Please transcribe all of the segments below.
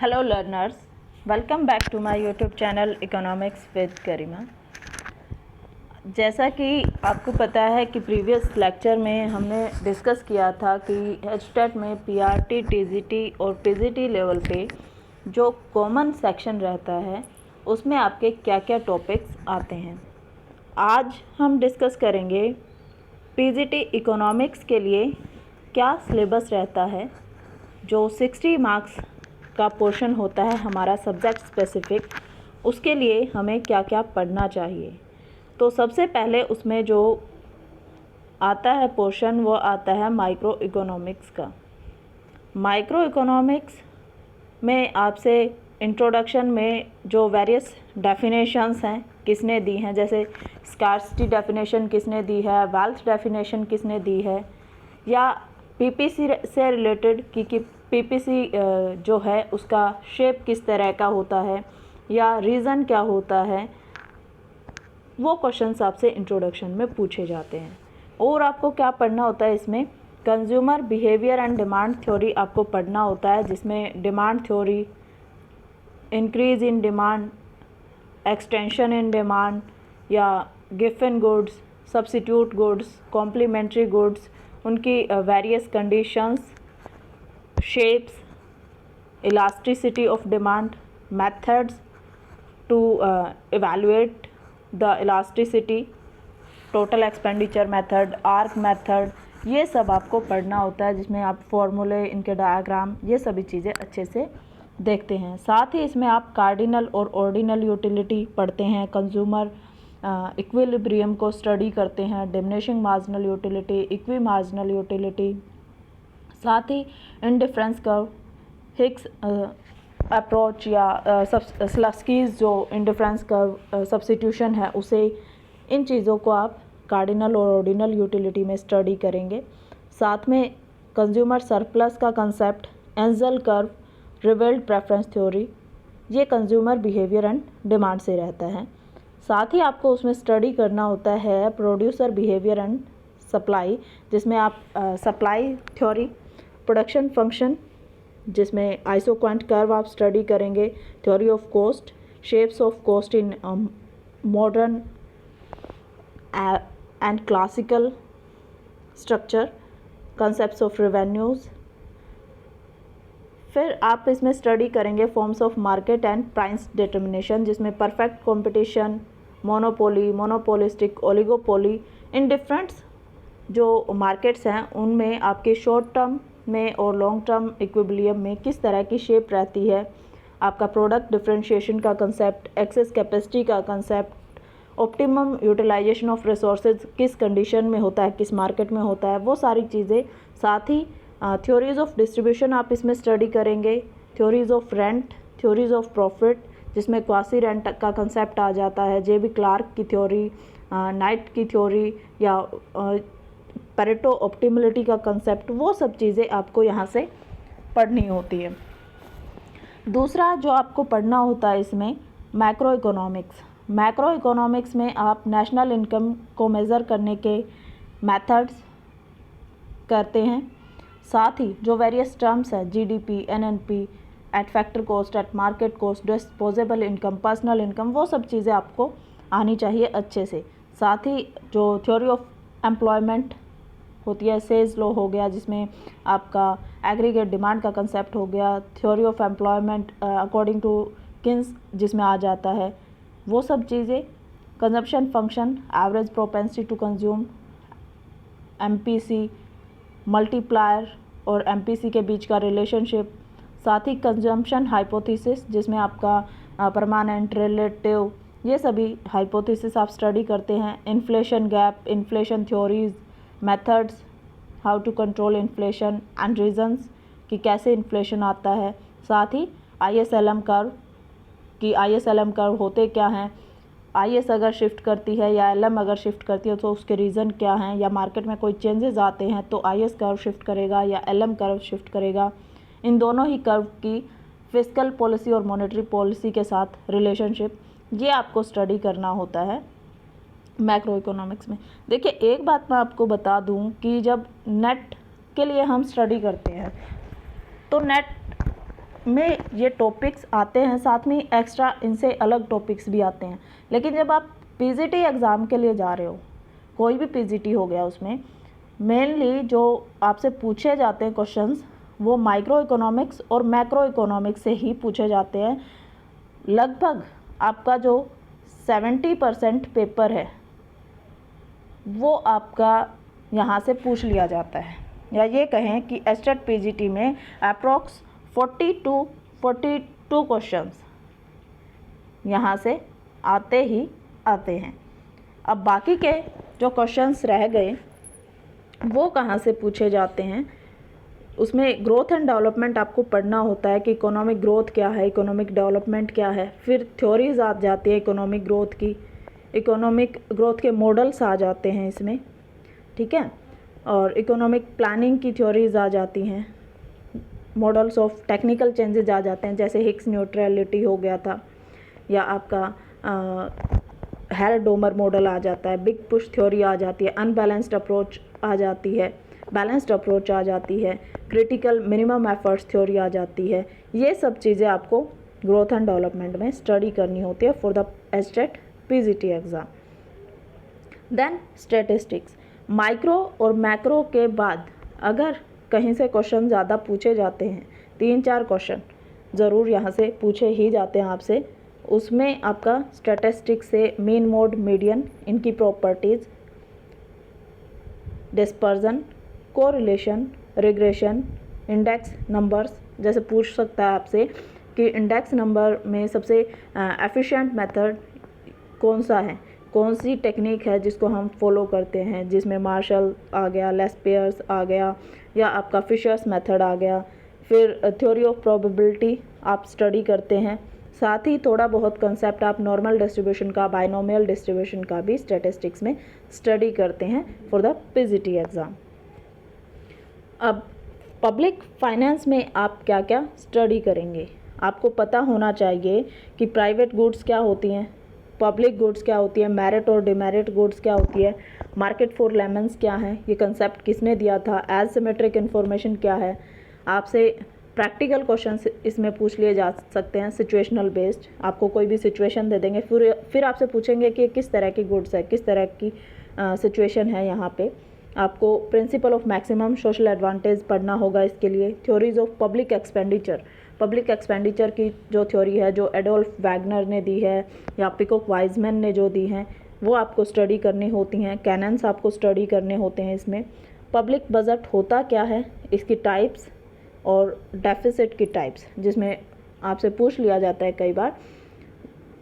Hello learners, welcome back to my YouTube channel economics with Garima. जैसा कि आपको पता है कि प्रीवियस लेक्चर में हमने डिस्कस किया था कि एचटेट में पीआरटी, टीजीटी और पीजीटी लेवल पे जो कॉमन सेक्शन रहता है उसमें आपके क्या क्या टॉपिक्स आते हैं। आज हम डिस्कस करेंगे पीजीटी इकोनॉमिक्स के लिए क्या सिलेबस रहता है, जो 60 मार्क्स का पोर्शन होता है हमारा सब्जेक्ट स्पेसिफिक, उसके लिए हमें क्या क्या पढ़ना चाहिए। तो सबसे पहले उसमें जो आता है पोर्शन वो आता है माइक्रो इकोनॉमिक्स का। माइक्रो इकोनॉमिक्स में आपसे इंट्रोडक्शन में जो वेरियस डेफिनेशंस हैं किसने दी हैं, जैसे स्कार्सिटी डेफिनेशन किसने दी है, वेल्थ डेफिनेशन किसने दी है, या पीपीसी से रिलेटेड कि पीपीसी जो है उसका शेप किस तरह का होता है या रीज़न क्या होता है, वो क्वेश्चंस आपसे इंट्रोडक्शन में पूछे जाते हैं। और आपको क्या पढ़ना होता है इसमें, consumer behaviour and demand theory आपको पढ़ना होता है, जिसमें demand theory, increase in demand, extension in demand या given goods, substitute goods, complementary goods, उनकी various conditions, shapes, elasticity of demand, methods to evaluate the elasticity, total expenditure method, ARC method, ये सब आपको पढ़ना होता है, जिसमें आप फॉर्मूले, इनके डायग्राम, ये सभी चीज़ें अच्छे से देखते हैं। साथ ही इसमें आप कार्डिनल और ऑर्डिनल यूटिलिटी पढ़ते हैं, कंज्यूमर इक्विलिब्रियम को स्टडी करते हैं, diminishing marginal utility, equi marginal utility, साथ ही इंडिफरेंस कर्व, हिक्स अप्रोच या स्लस्कीज जो इंडिफरेंस कर्व सब्स्टिट्यूशन है उसे, इन चीज़ों को आप कार्डिनल और ऑर्डिनल यूटिलिटी में स्टडी करेंगे। साथ में कंज्यूमर सरप्लस का concept, angel curve, revelled preference theory, ये कंज्यूमर बिहेवियर एंड डिमांड से रहता है। साथ ही आपको उसमें स्टडी करना होता है प्रोड्यूसर बिहेवियर एंड सप्लाई, जिसमें आप सप्लाई थ्योरी, प्रोडक्शन फंक्शन, जिसमें आइसोक्वांट कर्व आप स्टडी करेंगे, theory of cost, shapes of cost in modern and classical structure, concepts of revenues. फिर आप इसमें स्टडी करेंगे forms of market and price determination, जिसमें perfect competition, monopoly, monopolistic, oligopoly, in different जो markets हैं उनमें आपके शॉर्ट टर्म में और लॉन्ग टर्म इक्विलिब्रियम में किस तरह की शेप रहती है, आपका प्रोडक्ट डिफरेंशिएशन का कंसेप्ट, एक्सेस कैपेसिटी का concept, optimum utilization of resources किस कंडीशन में होता है, किस मार्केट में होता है, वो सारी चीज़ें। साथ ही थ्योरीज ऑफ डिस्ट्रीब्यूशन आप इसमें स्टडी करेंगे, theories of rent, theories of profit, जिसमें क्वासी रेंट का कंसेप्ट आ जाता है, जे बी क्लार्क की थ्योरी, नाइट की थ्योरी या पेरेटो ऑप्टिमलिटी का कंसेप्ट, वो सब चीज़ें आपको यहाँ से पढ़नी होती है। दूसरा जो आपको पढ़ना होता है इसमें मैक्रो इकोनॉमिक्स। मैक्रो इकोनॉमिक्स में आप नेशनल इनकम को मेज़र करने के मेथड्स करते हैं। साथ ही जो वेरियस टर्म्स है, GDP, NNP, eight factor cost, eight market cost, disposable income, personal income, वो सब चीज़ें आपको आनी चाहिए अच्छे से। साथ ही जो थ्योरी ऑफ एम्प्लॉयमेंट होती है, सेज लॉ हो गया, जिसमें आपका एग्रीगेट डिमांड का कंसेप्ट हो गया, theory of employment according to Keynes जिसमें आ जाता है, वो सब चीज़ें। Consumption function, average propensity to consume, MPC, multiplier और एमपीसी के बीच का रिलेशनशिप, साथ ही कंजम्पशन हाइपोथेसिस, जिसमें आपका परमानेंट, रिलेटिव, ये सभी हाइपोथेसिस आप स्टडी करते हैं। Inflation gap, inflation theories, methods, how to control inflation and reasons कि कैसे इन्फ्लेशन आता है। साथ ही आईएसएलएम कर्व कि आईएसएलएम कर्व होते क्या हैं, आईएस अगर शिफ्ट करती है या एलएम अगर शिफ्ट करती है तो उसके रीज़न क्या हैं, या मार्केट में कोई चेंजेस आते हैं तो आईएस कर्व शिफ्ट करेगा या एलएम कर्व शिफ्ट करेगा। इन दोनों ही कर्व की फिस्कल पॉलिसी और मॉनेटरी पॉलिसी के साथ रिलेशनशिप, ये आपको स्टडी करना होता है मैक्रो इकोनॉमिक्स में। देखिए, एक बात मैं आपको बता दूं कि जब नेट के लिए हम स्टडी करते हैं तो नेट में ये टॉपिक्स आते हैं, साथ में एक्स्ट्रा इनसे अलग टॉपिक्स भी आते हैं। लेकिन जब आप पीजीटी एग्ज़ाम के लिए जा रहे हो, कोई भी पीजीटी हो गया, उसमें मेनली जो आपसे पूछे जाते हैं क्वेश्चंस वो माइक्रो इकोनॉमिक्स और मैक्रो इकोनॉमिक्स से ही पूछे जाते हैं। लगभग आपका जो 70% पेपर है वो आपका यहाँ से पूछ लिया जाता है, या ये कहें कि एचटेट पीजीटी में अप्रॉक्स 40 to 42 क्वेश्चंस यहाँ से आते ही आते हैं। अब बाकी के जो क्वेश्चंस रह गए वो कहाँ से पूछे जाते हैं, उसमें ग्रोथ एंड डेवलपमेंट आपको पढ़ना होता है कि इकोनॉमिक ग्रोथ क्या है, इकोनॉमिक डेवलपमेंट क्या है। फिर थ्योरीज आ जाती है इकोनॉमिक ग्रोथ की, इकोनॉमिक ग्रोथ के मॉडल्स आ जाते हैं इसमें, ठीक है। और इकोनॉमिक प्लानिंग की थ्योरीज आ जाती हैं, मॉडल्स ऑफ टेक्निकल चेंजेस आ जाते हैं, जैसे हिक्स न्यूट्रलिटी हो गया था, या आपका हेयर-डोमर मॉडल आ जाता है, बिग पुश थ्योरी आ जाती है, अनबैलेंस्ड अप्रोच आ जाती है, बैलेंस्ड अप्रोच आ जाती है, क्रिटिकल मिनिमम एफर्ट्स थ्योरी आ जाती है। ये सब चीज़ें आपको ग्रोथ एंड डेवलपमेंट में स्टडी करनी होती है for the HTET PGT exam. Then statistics, micro और मैक्रो के बाद अगर कहीं से क्वेश्चन ज़्यादा पूछे जाते हैं, 3-4 क्वेश्चन ज़रूर यहाँ से पूछे ही जाते हैं आपसे, उसमें आपका स्टैटिस्टिक्स से मीन, मोड, मीडियन, इनकी properties, dispersion, correlation, regression, index numbers, जैसे पूछ सकता है आपसे कि इंडेक्स नंबर में सबसे एफिशिएंट मेथड कौन सा है, कौन सी टेक्निक है जिसको हम फॉलो करते हैं, जिसमें मार्शल आ गया, लेस्पेयर्स आ गया, या आपका फिशर्स मेथड आ गया। फिर थ्योरी ऑफ प्रोबेबिलिटी आप स्टडी करते हैं, साथ ही थोड़ा बहुत कंसेप्ट आप नॉर्मल डिस्ट्रीब्यूशन का, बाइनोमियल डिस्ट्रीब्यूशन का भी स्टैटिस्टिक्स में स्टडी करते हैं फॉर द पीजीटी एग्ज़ाम। अब पब्लिक फाइनेंस में आप क्या क्या स्टडी करेंगे, आपको पता होना चाहिए कि प्राइवेट गुड्स क्या होती हैं, पब्लिक गुड्स क्या होती है, मेरिट और डिमेरिट गुड्स क्या होती है, मार्केट फॉर लेमन्स क्या है, ये कंसेप्ट किसने दिया था, एसिमेट्रिक इन्फॉर्मेशन क्या है। आपसे प्रैक्टिकल क्वेश्चंस इसमें पूछ लिए जा सकते हैं, सिचुएशनल बेस्ड। आपको कोई भी सिचुएशन दे देंगे, फिर आपसे पूछेंगे कि किस तरह की गुड्स है, किस तरह की सिचुएशन है। यहाँ पे आपको principle of maximum social advantage पढ़ना होगा इसके लिए। Theories of public expenditure, public expenditure की जो थ्योरी है, जो एडोल्फ वैगनर ने दी है या पिकॉक वाइजमैन ने जो दी हैं, वो आपको स्टडी करनी होती हैं। कैनन्स आपको स्टडी करने होते हैं इसमें। पब्लिक बजट होता क्या है, इसकी टाइप्स और डेफिसिट की टाइप्स, जिसमें आपसे पूछ लिया जाता है कई बार।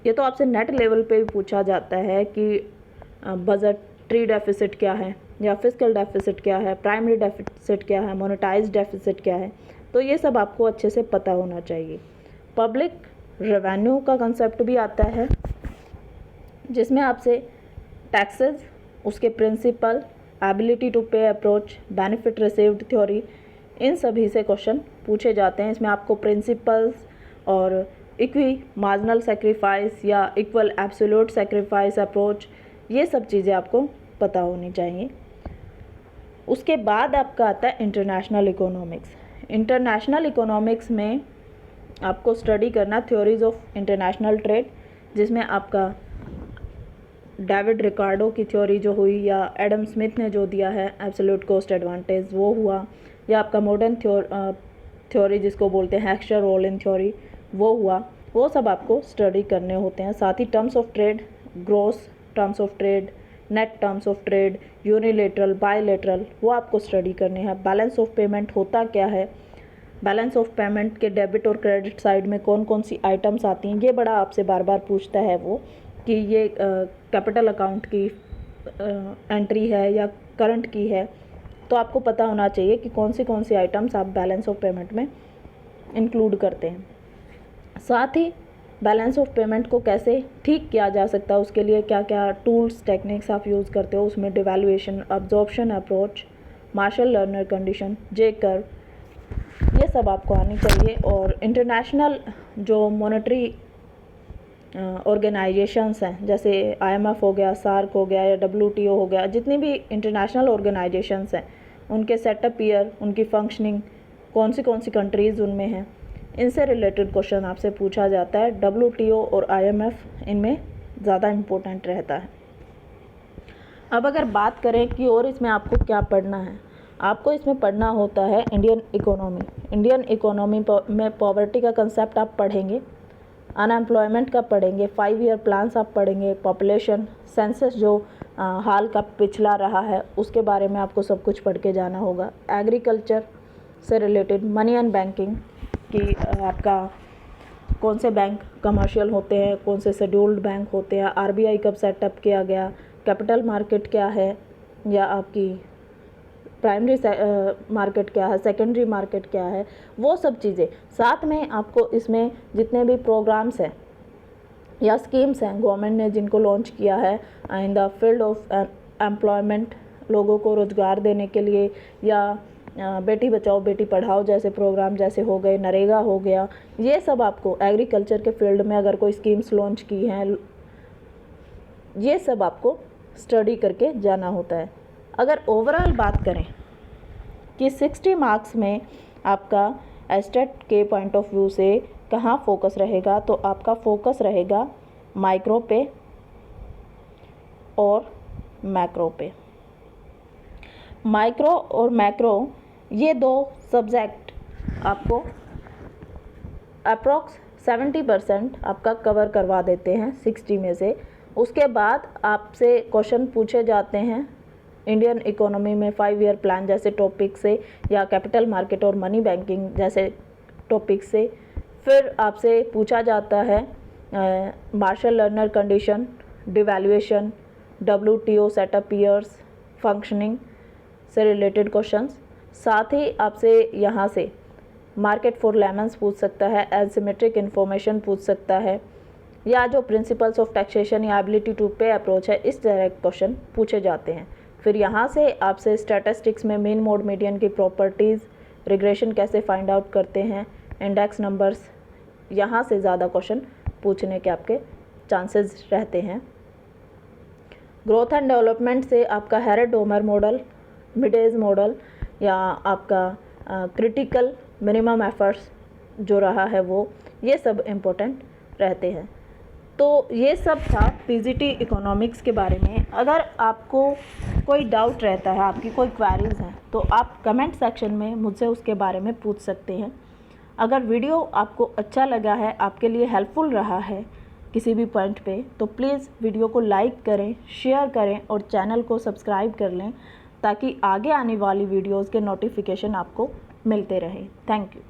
ये तो आपसे नेट लेवल पे भी पूछा जाता है कि बजटरी डेफिसिट क्या है, या फिस्कल डेफिसिट क्या है, प्राइमरी डेफिसिट क्या है, मोनेटाइज्ड डेफिसिट क्या है। तो ये सब आपको अच्छे से पता होना चाहिए। पब्लिक रेवेन्यू का कंसेप्ट भी आता है, जिसमें आपसे टैक्सेस, उसके प्रिंसिपल, एबिलिटी टू पे अप्रोच, बेनिफिट रिसीव्ड थ्योरी, इन सभी से क्वेश्चन पूछे जाते हैं। इसमें आपको प्रिंसिपल्स और इक्वी मार्जिनल सेक्रीफाइस या इक्वल एब्सोल्यूट सेक्रीफाइस अप्रोच, ये सब चीज़ें आपको पता होनी चाहिए। उसके बाद आपका आता है इंटरनेशनल इकोनॉमिक्स। इंटरनेशनल इकोनॉमिक्स में आपको स्टडी करना थ्योरीज ऑफ इंटरनेशनल ट्रेड, जिसमें आपका डेविड रिकार्डो की थ्योरी जो हुई, या एडम स्मिथ ने जो दिया है एब्सोल्यूट कॉस्ट एडवांटेज, वो हुआ, या आपका मॉडर्न थ्योरी जिसको बोलते हैं हेक्स्टर रोलिन थ्योरी, वो हुआ। वो सब आपको स्टडी करने होते हैं। साथ ही terms of trade, gross terms of trade, net terms of trade, unilateral, bilateral, वो आपको स्टडी करने हैं। बैलेंस ऑफ पेमेंट होता क्या है, बैलेंस ऑफ पेमेंट के डेबिट और क्रेडिट साइड में कौन कौन सी आइटम्स आती हैं, ये बड़ा आपसे बार बार पूछता है वो, कि ये कैपिटल अकाउंट की एंट्री है या करंट की है। तो आपको पता होना चाहिए कि कौन सी आइटम्स आप बैलेंस ऑफ पेमेंट में इंक्लूड करते हैं। साथ ही बैलेंस ऑफ पेमेंट को कैसे ठीक किया जा सकता है, उसके लिए क्या क्या टूल्स, टेक्निक्स आप यूज़ करते हो, उसमें devaluation, absorption approach, Marshall Lerner condition, J curve, ये सब आपको आनी चाहिए। और इंटरनेशनल जो मॉनेटरी ऑर्गेनाइजेशंस हैं, जैसे IMF हो गया, सार्क हो गया, या WTO हो गया, जितनी भी इंटरनेशनल ऑर्गेनाइजेशंस हैं, उनके सेटअप ईयर, उनकी फंक्शनिंग, कौन सी कंट्रीज़ उनमें हैं, इनसे रिलेटेड क्वेश्चन आपसे पूछा जाता है। WTO और IMF इनमें ज़्यादा इम्पोर्टेंट रहता है। अब अगर बात करें कि और इसमें आपको क्या पढ़ना है, आपको इसमें पढ़ना होता है इंडियन इकोनॉमी। इंडियन इकोनॉमी में पॉवर्टी का कंसेप्ट आप पढ़ेंगे, अनएम्प्लॉयमेंट का पढ़ेंगे, 5 ईयर प्लान्स आप पढ़ेंगे, पॉपुलेशन सेंसस जो हाल का पिछला रहा है उसके बारे में आपको सब कुछ पढ़ के जाना होगा। एग्रीकल्चर से रिलेटेड मनी एंड बैंकिंग कि आपका कौन से बैंक कमर्शियल होते हैं, कौन से शेड्यूल्ड बैंक होते हैं, RBI कब सेटअप किया गया, कैपिटल मार्केट क्या है, या आपकी प्राइमरी मार्केट क्या है, सेकेंडरी मार्केट क्या है, वो सब चीज़ें। साथ में आपको इसमें जितने भी प्रोग्राम्स हैं या स्कीम्स हैं गवर्नमेंट ने जिनको लॉन्च किया है in the field of employment, लोगों को रोज़गार देने के लिए, या बेटी बचाओ बेटी पढ़ाओ जैसे प्रोग्राम जैसे हो गए, नरेगा हो गया, ये सब आपको एग्रीकल्चर के फील्ड में अगर कोई स्कीम्स लॉन्च की हैं, ये सब आपको स्टडी करके जाना होता है। अगर ओवरऑल बात करें कि 60 मार्क्स में आपका एस्टेट के पॉइंट ऑफ व्यू से कहाँ फोकस रहेगा, तो आपका फोकस रहेगा माइक्रो पे और मैक्रो पे। माइक्रो और मैक्रो ये दो सब्जेक्ट आपको अप्रॉक्स 70% आपका कवर करवा देते हैं 60 में से। उसके बाद आपसे क्वेश्चन पूछे जाते हैं इंडियन इकोनॉमी में 5 ईयर प्लान जैसे टॉपिक से, या कैपिटल मार्केट और मनी बैंकिंग जैसे टॉपिक से। फिर आपसे पूछा जाता है Marshall Lerner condition, devaluation, WTO setup years, functioning से रिलेटेड क्वेश्चंस। साथ ही आपसे यहाँ से मार्केट फॉर लेमन्स पूछ सकता है, एसिमेट्रिक इन्फॉर्मेशन पूछ सकता है, या जो प्रिंसिपल्स ऑफ टैक्सेशन या एबिलिटी टू पे अप्रोच है, इस तरह के क्वेश्चन पूछे जाते हैं। फिर यहाँ से आपसे स्टैटिस्टिक्स में मीन मोड मीडियन की प्रॉपर्टीज़, रिग्रेशन कैसे फाइंड आउट करते हैं, इंडेक्स नंबर्स, यहाँ से ज़्यादा क्वेश्चन पूछने के आपके चांसेस रहते हैं। ग्रोथ एंड डेवलपमेंट से आपका हेरेड डोमर मॉडल, मिडेज मॉडल, या आपका क्रिटिकल मिनिमम एफर्ट्स जो रहा है वो, ये सब इम्पोर्टेंट रहते हैं। तो ये सब था PGT इकोनॉमिक्स के बारे में। अगर आपको कोई डाउट रहता है, आपकी कोई क्वेरीज हैं, तो आप कमेंट सेक्शन में मुझसे उसके बारे में पूछ सकते हैं। अगर वीडियो आपको अच्छा लगा है, आपके लिए हेल्पफुल रहा है किसी भी पॉइंट पे, तो प्लीज़ वीडियो को लाइक करें, शेयर करें और चैनल को सब्सक्राइब कर लें, ताकि आगे आने वाली वीडियोज़ के नोटिफिकेशन आपको मिलते रहें। Thank you.